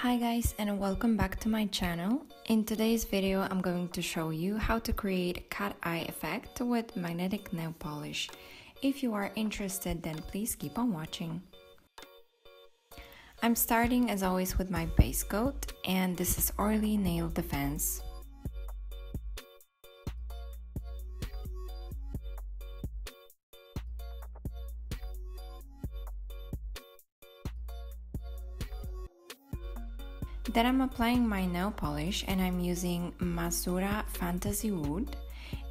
Hi guys, and welcome back to my channel. In today's video I'm going to show you how to create cat eye effect with magnetic nail polish. If you are interested, then please keep on watching. I'm starting as always with my base coat, and this is Oily Nail Defense. Then I'm applying my nail polish, and I'm using Masura Fantasy Wood.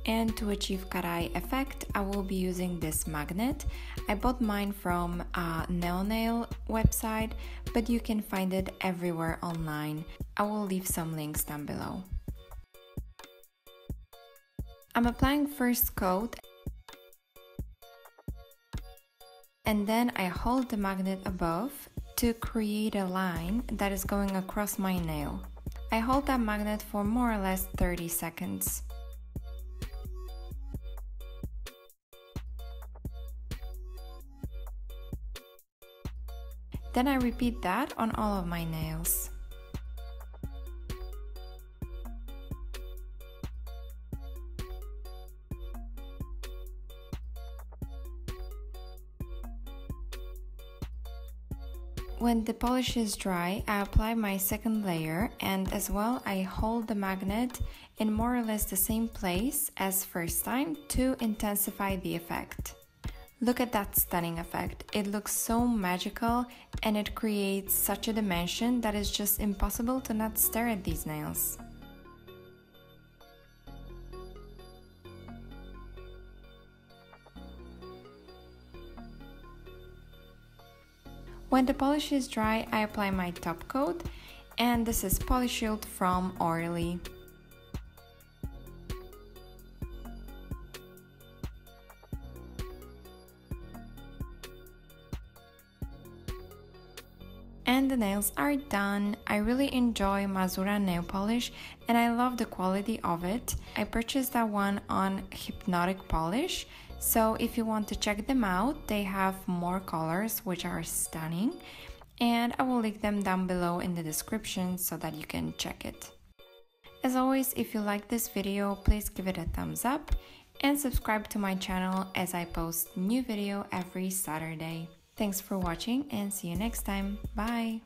And to achieve cat eye effect, I will be using this magnet. I bought mine from a nail website, but you can find it everywhere online. I will leave some links down below. I'm applying first coat, and then I hold the magnet above to create a line that is going across my nail. I hold that magnet for more or less 30 seconds. Then I repeat that on all of my nails. When the polish is dry, I apply my second layer, and as well I hold the magnet in more or less the same place as first time to intensify the effect. Look at that stunning effect. It looks so magical and it creates such a dimension that it's just impossible to not stare at these nails. When the polish is dry, I apply my top coat, and this is Polish Shield from Oily. And the nails are done. I really enjoy Masura nail polish and I love the quality of it. I purchased that one on Hypnotic Polish, so if you want to check them out, they have more colors which are stunning, and I will link them down below in the description so that you can check it. As always, if you like this video, please give it a thumbs up and subscribe to my channel as I post new video every Saturday. Thanks for watching and see you next time. Bye!